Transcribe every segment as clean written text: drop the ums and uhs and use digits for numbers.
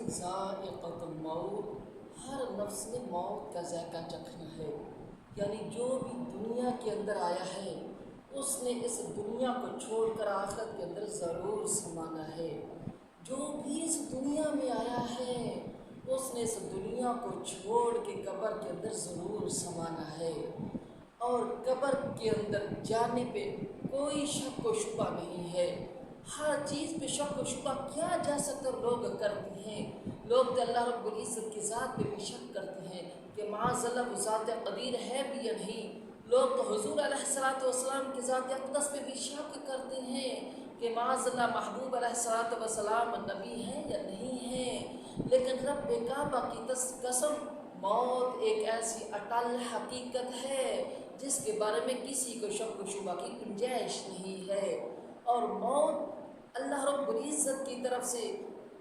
ذائقۃ الموت، ہر نفس نے موت کا ذائقہ چکھنا ہے۔ یعنی جو بھی دنیا کے اندر آیا ہے اس نے اس دنیا کو چھوڑ کر آخرت کے اندر ضرور سمانا ہے۔ جو بھی اس دنیا میں آیا ہے اس نے اس دنیا کو چھوڑ کے قبر کے اندر ضرور سمانا ہے، اور قبر کے اندر جانے پہ کوئی شک و شبہ نہیں ہے۔ ہر چیز پہ شک و شبہ کیا جا سکتا لوگ کرتے ہیں۔ لوگ تو اللہ رب العزت کی ذات پہ بھی شک کرتے ہیں کہ معاذ اللہ وہ ذات قدیر ہے بھی یا نہیں۔ لوگ تو حضور علیہ السلام کی ذات اقدس پہ بھی شک کرتے ہیں کہ معاذ اللہ محبوب علیہ السلام نبی ہے یا نہیں ہے۔ لیکن رب کعبہ کی قسم، موت ایک ایسی اٹل حقیقت ہے جس کے بارے میں کسی کو شک و شبہ کی گنجائش نہیں ہے۔ اور موت اللہ رب العزت کی طرف سے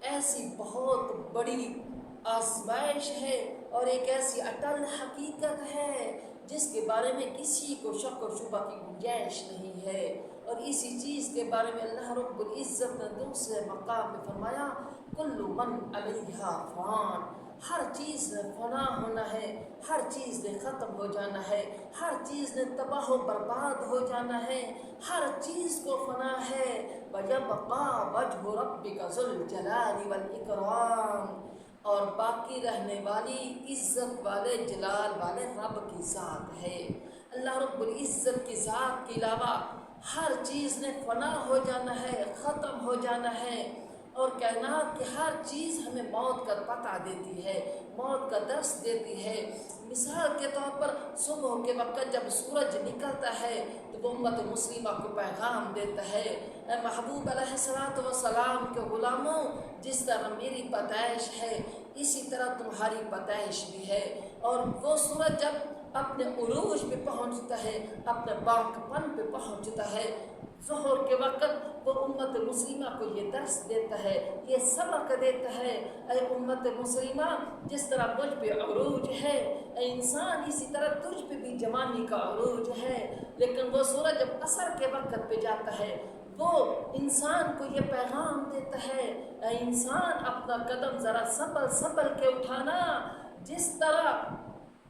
ایسی بہت بڑی آزمائش ہے اور ایک ایسی اٹل حقیقت ہے جس کے بارے میں کسی کو شک و شبہ کی گنجائش نہیں ہے۔ اور اسی چیز کے بارے میں اللہ رب العزت نے دوسرے مقام میں فرمایا کل من علیہا فان، ہر چیز نے فنا ہونا ہے، ہر چیز نے ختم ہو جانا ہے، ہر چیز نے تباہ و برباد ہو جانا ہے، ہر چیز کو فنا ہے۔ وَيَبْقَى وَجْهُ رَبِّكَ ذُو الْجَلَالِ وَالْإِكْرَامِ، اور باقی رہنے والی عزت والے جلال والے رب کی ذات ہے۔ اللہ رب العزت کی ذات کے علاوہ ہر چیز نے فنا ہو جانا ہے، ختم ہو جانا ہے، اور کائنات کی ہر چیز ہمیں موت کا پتہ دیتی ہے، موت کا درس دیتی ہے۔ مثال کے طور پر صبح کے وقت جب سورج نکلتا ہے تو وہ امت مسلمہ کو پیغام دیتا ہے، اے محبوب علیہ السلام کے غلاموں، جس طرح میری پیدائش ہے اسی طرح تمہاری پیدائش بھی ہے۔ اور وہ سورج جب اپنے عروج پہ پہنچتا ہے، اپنے باقپن پہ پہنچتا ہے، ظہر کے وقت وہ امت مسلمہ کو یہ درس دیتا ہے، یہ سبق دیتا ہے، اے امت مسلمہ، جس طرح مجھ پہ عروج ہے اے انسان، اسی طرح تجھ پہ بھی جوانی کا عروج ہے۔ لیکن وہ سورج جب عصر کے وقت پہ جاتا ہے وہ انسان کو یہ پیغام دیتا ہے، اے انسان اپنا قدم ذرا سنبھل کے اٹھانا، جس طرح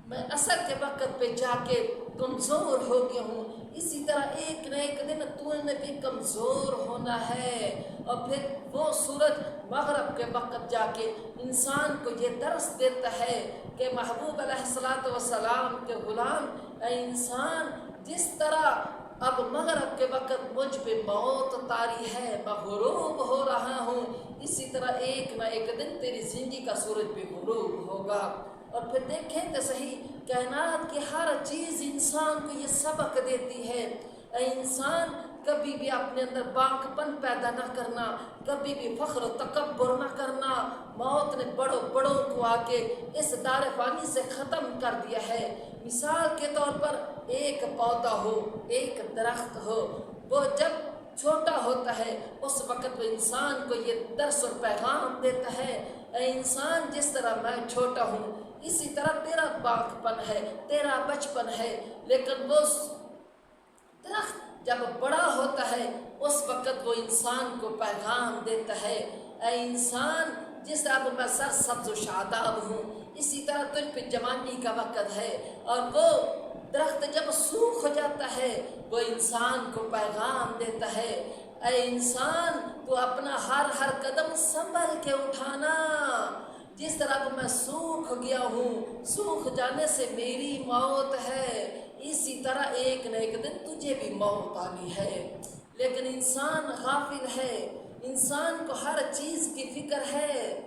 میں عصر کے وقت پہ جا کے کمزور ہو گیا ہوں، اسی طرح ایک نہ ایک دن تو نے بھی کمزور ہونا ہے۔ اور پھر وہ سورج مغرب کے وقت جا کے انسان کو یہ درس دیتا ہے کہ محبوب علیہ السلام کے غلام، اے انسان، جس طرح اب مغرب کے وقت مجھ پہ موت طاری ہے، میں غروب ہو رہا ہوں، اسی طرح ایک نہ ایک دن تیری زندگی کا سورج بھی غروب ہوگا۔ اور پھر دیکھیں تو صحیح، کائنات کی ہر چیز انسان کو یہ سبق دیتی ہے، اے انسان، کبھی بھی اپنے اندر باقپن پیدا نہ کرنا، کبھی بھی فخر و تکبر نہ کرنا۔ موت نے بڑوں کو آ کے اس دار فانی سے ختم کر دیا ہے۔ مثال کے طور پر ایک پودا ہو، ایک درخت ہو، وہ جب چھوٹا ہوتا ہے اس وقت وہ انسان کو یہ درس اور پیغام دیتا ہے، اے انسان، جس طرح میں چھوٹا ہوں اسی طرح تیرا باقپن ہے، تیرا بچپن ہے۔ لیکن وہ درخت جب بڑا ہوتا ہے اس وقت وہ انسان کو پیغام دیتا ہے، اے انسان، جس طرح میں سرسبز و شاداب ہوں اسی طرح تجھ پہ جوانی کا وقت ہے۔ اور وہ درخت جب سوکھ جاتا ہے وہ انسان کو پیغام دیتا ہے، اے انسان، تو اپنا ہر قدم سنبھل کے اٹھانا، جس طرح میں سوکھ گیا ہوں، سوکھ جانے سے میری موت ہے، اسی طرح ایک نہ ایک دن تجھے بھی موت آنی ہے۔ لیکن انسان غافل ہے، انسان کو ہر چیز کی فکر ہے،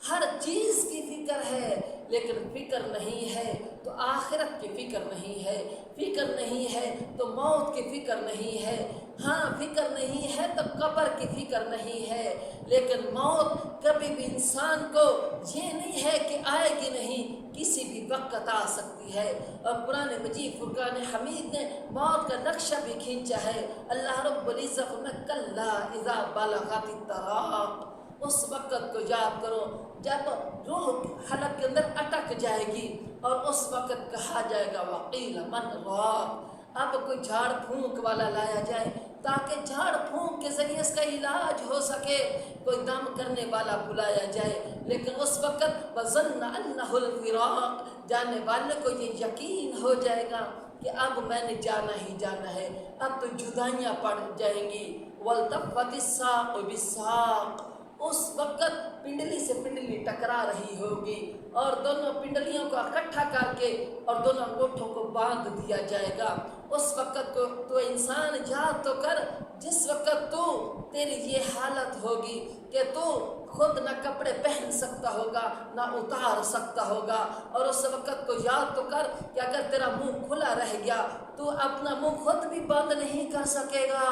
ہر چیز کی فکر ہے، لیکن فکر نہیں ہے تو آخرت کی فکر نہیں ہے، فکر نہیں ہے تو موت کی فکر نہیں ہے، ہاں فکر نہیں ہے تو قبر کی فکر نہیں ہے۔ لیکن موت کبھی بھی انسان کو یہ نہیں ہے کہ آئے گی نہیں، کسی بھی وقت آ سکتی ہے۔ اور قرآن مجید فرقان حمید نے موت کا نقشہ بھی کھینچا ہے۔ اللہ رب العزت نے کلا اذا بلغت التراق، اس وقت کو یاد کرو جب روح حلق کے اندر اٹک جائے گی اور اس وقت کہا جائے گا وقیل من راق، اب کوئی جھاڑ پھونک والا لایا جائے تاکہ جھاڑ پھونک کے ذریعے اس کا علاج ہو سکے۔ کہ کوئی دم کرنے والا بلایا جائے، لیکن اس وقت وَظَنَّ أَنَّهُ الْفِرَاقُ، جانے والے کو یہ یقین ہو جائے گا کہ اب میں نے جانا ہی جانا ہے، اب تو جدائیاں پڑ جائیں گی۔ وَالْتَفَّتِ السَّاقُ بِالسَّاقِ، اس وقت پنڈلی سے پنڈلی ٹکرا رہی ہوگی اور دونوں پنڈلیوں کو اکٹھا کر کے اور دونوں انگوٹھوں کو باندھ دیا جائے گا۔ اس وقت کو تو انسان یاد تو کر جس وقت تو تیری یہ حالت ہوگی کہ تو خود نہ کپڑے پہن سکتا ہوگا نہ اتار سکتا ہوگا، اور اس وقت کو یاد تو کر کہ اگر تیرا منہ کھلا رہ گیا تو اپنا منہ خود بھی بند نہیں کر سکے گا۔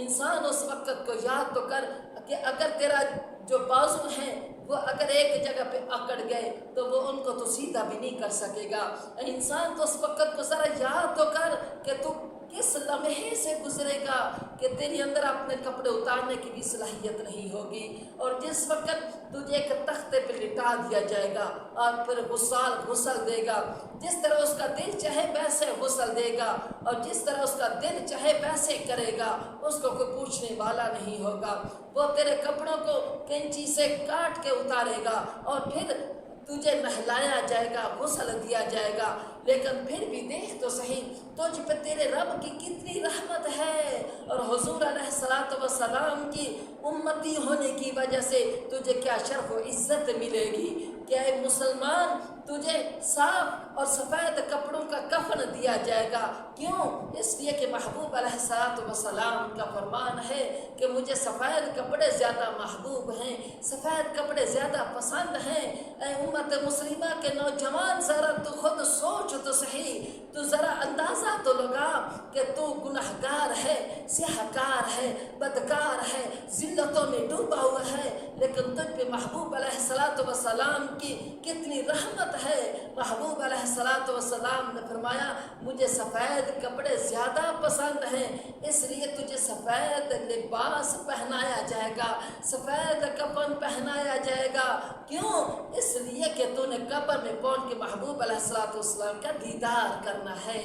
انسان اس وقت کو یاد تو کر کہ اگر تیرا جو بازو ہیں وہ اگر ایک جگہ پہ اکڑ گئے تو وہ ان کو تو سیدھا بھی نہیں کر سکے گا۔ انسان تو اس وقت کو ذرا یاد تو کر کہ تو کس لمحے سے گزرے گا کہ تیری اندر اپنے کپڑے اتارنے کی بھی صلاحیت نہیں ہوگی، اور جس وقت تجھے ایک تختے پہ لٹا دیا جائے گا اور پھر غسل دے گا، جس طرح اس کا دل چاہے ویسے غسل دے گا، اور جس طرح اس کا دل چاہے ویسے کرے گا، اس کو کوئی پوچھنے والا نہیں ہوگا۔ وہ تیرے کپڑوں کو کینچی سے کاٹ کے اتارے گا اور پھر تجھے نہلایا جائے گا، غسل دیا جائے گا، لیکن پھر بھی دیکھ تو صحیح تجھ پہ تیرے رب کی کتنی رحمت ہے، اور حضور علیہ الصلوۃ والسلام کی امتی ہونے کی وجہ سے تجھے کیا شرف و عزت ملے گی کہ اے مسلمان تجھے صاف اور سفید کپڑوں کا کفن دیا جائے گا۔ کیوں؟ اس لیے کہ محبوب علیہ الصلوۃ والسلام کا فرمان ہے کہ مجھے سفید کپڑے زیادہ محبوب ہیں، سفید کپڑے زیادہ پسند ہیں۔ اے امت مسلمہ کے نوجوان ذرا تو خود سوچ تو صحیح، تو ذرا اندازہ تو لگا کہ تو گنہگار ہے، سیاہکار ہے، بدکار ہے، ذلتوں میں ڈوبا ہوا ہے، لیکن تجھ پہ محبوب علیہ الصلوۃ والسلام کی کتنی رحمت ہے۔ محبوب علیہ الصلوۃ والسلام نے فرمایا مجھے سفید کپڑے زیادہ پسند ہیں، اس لیے تجھے سفید لباس پہنایا جائے گا، سفید کفن پہنایا جائے گا۔ کیوں؟ اس لیے کہ تو نے قبر میں پہنچ کے محبوب علیہ الصلوۃ والسلام کا دیدار کرنا ہے۔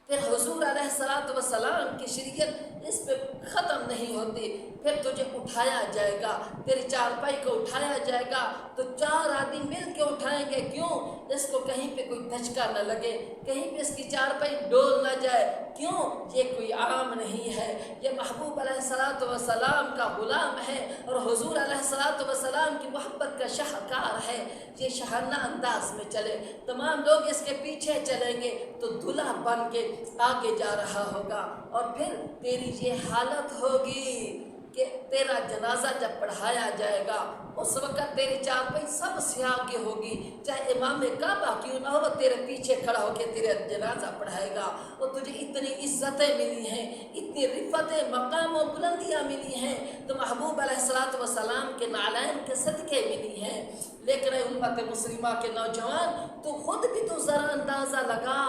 پھر حضور علیہ الصلوۃ والسلام کی شریعت اس پہ ختم نہیں ہوتی، پھر تجھے اٹھایا جائے گا، تیری چارپائی کو اٹھایا جائے گا تو 4 آدمی مل کے اٹھائیں گے۔ کیوں؟ اس کو کہیں پہ کوئی دھچکا نہ لگے، کہیں پہ اس کی چارپائی ڈول نہ جائے۔ کیوں؟ یہ کوئی عام نہیں ہے، یہ محبوب علیہ الصلوۃ والسلام کا غلام ہے اور حضور علیہ الصلوۃ والسلام کی محبت کا شاہکار ہے۔ یہ شاہانہ انداز میں چلے، تمام لوگ اس کے پیچھے چلیں گے تو دلہا بن کے آگے جا رہا ہوگا، اور پھر تیری یہ حالت ہوگی کہ تیرا جنازہ جب پڑھایا جائے گا اس وقت تیری چارپائی سب سے آگے ہوگی، چاہے امام کعبہ کیوں نہ ہو وہ تیرے پیچھے کھڑا ہو کے تیرے جنازہ پڑھائے گا۔ اور تجھے اتنی عزتیں ملی ہیں، اتنی رفتیں، مقام و بلندیاں ملی ہیں تو محبوب علیہ الصلوۃ والسلام کے نعلین کے صدقے ملی ہیں۔ لیکن اے امت مسلمہ کے نوجوان، تو خود بھی تو ذرا اندازہ لگا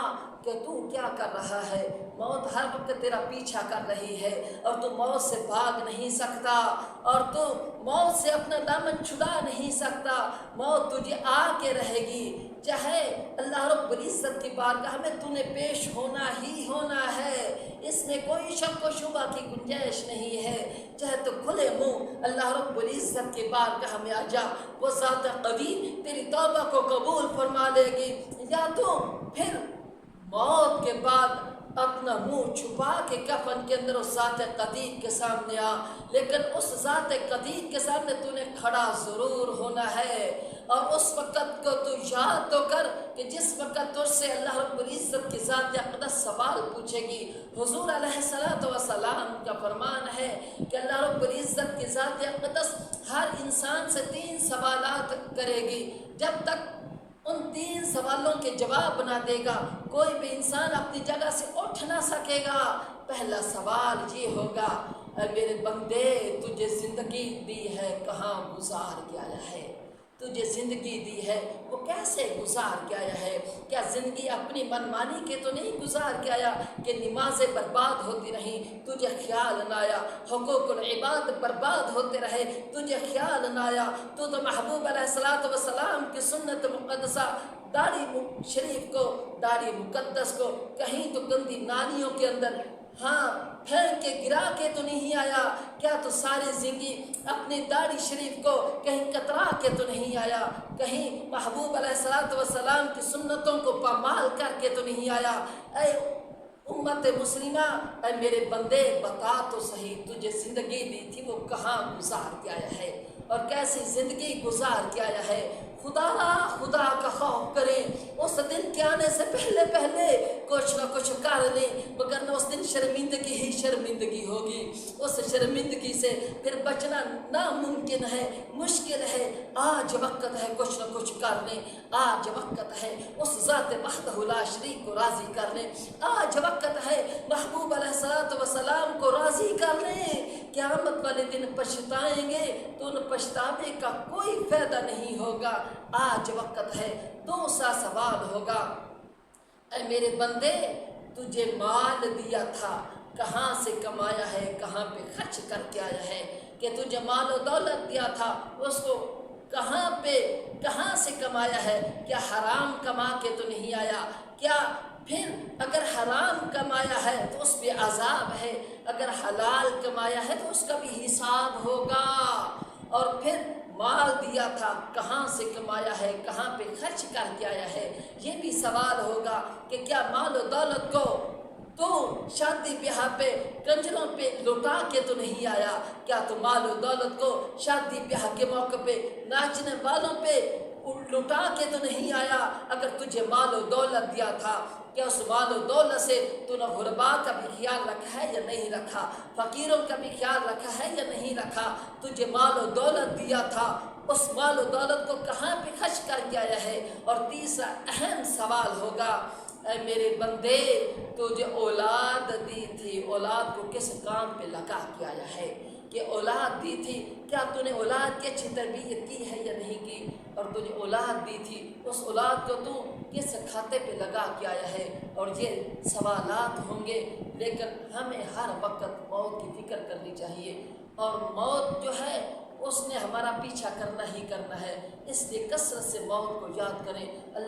کہ تو کیا کر رہا ہے۔ موت ہر وقت تیرا پیچھا کر رہی ہے اور تو موت سے بھاگ نہیں سکتا، اور تو موت سے اپنا دامن چھڑا نہیں سکتا۔ موت تجھے آ کے رہے گی، چاہے اللہ رب العزت کی بارگاہ میں تو نے پیش ہونا ہی ہونا ہے، اس میں کوئی شک و شبہ کی گنجائش نہیں ہے۔ چاہے تو کھلے منہ اللہ رب العزت کی بارگاہ میں آ جا، وہ ذات قوی تیری توبہ کو قبول فرما لے گی، یا تو پھر موت کے بعد اپنا منہ چھپا کے کفن کے اندر اس ذات قدیر کے سامنے آ، لیکن اس ذات قدیر کے سامنے تو نے کھڑا ضرور ہونا ہے۔ اور اس وقت کو تو یاد تو کر کہ جس وقت تجھ سے اللہ رب العزت کی ذات اقدس سوال پوچھے گی۔ حضور علیہ الصلوۃ والسلام کا فرمان ہے کہ اللہ رب العزت کی ذات اقدس ہر انسان سے 3 سوالات کرے گی، جب تک ان 3 سوالوں کے جواب نہ دے گا کوئی بھی انسان اپنی جگہ سے اٹھ نہ سکے گا۔ پہلا سوال یہ ہوگا، اے میرے بندے تجھے زندگی دی ہے کہاں گزار کے آیا ہے؟ تجھے زندگی دی ہے وہ کیسے گزار کے آیا ہے؟ کیا زندگی اپنی منمانی کے تو نہیں گزار کے آیا کہ نمازیں برباد ہوتی رہیں تجھے خیال نہ آیا، حقوق العباد برباد ہوتے رہے تجھے خیال نہ آیا؟ تو محبوب علیہ الصلوۃ والسلام کی سنت مقدسہ داڑھی شریف کو، داڑھی مقدس کو کہیں تو گندی نالیوں کے اندر پھینک کے گرا کے تو نہیں آیا؟ کیا تو ساری زندگی اپنی داڑھی شریف کو کہیں کترا کے تو نہیں آیا؟ کہیں محبوب علیہ السلام کی سنتوں کو پامال کر کے تو نہیں آیا؟ اے امت مسلمہ، اے میرے بندے، بتا تو صحیح، تجھے زندگی دی تھی وہ کہاں گزار کے آیا ہے، اور کیسی زندگی گزار کے آیا ہے؟ خدا کا خوف کریں، اس دن کے آنے سے پہلے کچھ نہ کچھ کر لیں، مگر نہ اس دن شرمندگی ہی شرمندگی ہوگی، اس شرمندگی سے پھر بچنا ناممکن ہے، مشکل ہے۔ آج وقت ہے کچھ نہ کچھ کر لیں، آج وقت ہے اس ذات وحدہ لا شریک کو راضی کر لیں، آج وقت ہے محبوب علیہ السلام کو راضی کر لیں۔ قیامت والے دن پچھتائیں گے تو ان پچھتاوے کا کوئی فائدہ نہیں ہوگا۔ آج وقت ہے، دوسرا سوال ہوگا، اے میرے بندے، تجھے مال دیا تھا، کہاں سے کمایا ہے، کہاں پہ خرچ کر کے آیا ہے؟ کہ تجھے مال و دولت دیا تھا، اس کو کہاں سے کمایا ہے؟ کیا حرام کما کے تو نہیں آیا؟ کیا پھر اگر حرام کمایا ہے تو اس پہ عذاب ہے، اگر حلال کمایا ہے تو اس کا بھی حساب ہوگا؟ اور پھر مال دیا تھا، کہاں سے کمایا ہے، کہاں پہ خرچ کر کے آیا ہے؟ یہ بھی سوال ہوگا کہ کیا مال و دولت کو تو شادی بیاہ پہ کنجروں پہ لوٹا کے تو نہیں آیا؟ کیا تو مال و دولت کو شادی بیاہ کے موقع پہ ناچنے والوں پہ لوٹا کے تو نہیں آیا؟ اگر تجھے مال و دولت دیا تھا، کیا اس مال و دولت سے تو نے غربا کا بھی خیال رکھا ہے یا نہیں رکھا؟ فقیروں کا بھی خیال رکھا ہے یا نہیں رکھا؟ تجھے مال و دولت دیا تھا، اس مال و دولت کو کہاں پہ خرچ کر کے آیا ہے؟ اور تیسرا اہم سوال ہوگا، اے میرے بندے، تجھے اولاد دی تھی، اولاد کو کس کام پہ لگا کے آیا ہے؟ کہ اولاد دی تھی، کیا تو نے اولاد کی اچھی تربیت کی ہے یا نہیں کی؟ اور تجھے اولاد دی تھی، اس اولاد کو تو کس کھاتے پہ لگا کے آیا ہے؟ اور یہ سوالات ہوں گے، لیکن ہمیں ہر وقت موت کی فکر کرنی چاہیے، اور موت جو ہے اس نے ہمارا پیچھا کرنا ہی کرنا ہے، اس لیے کثرت سے موت کو یاد کریں۔ اللہ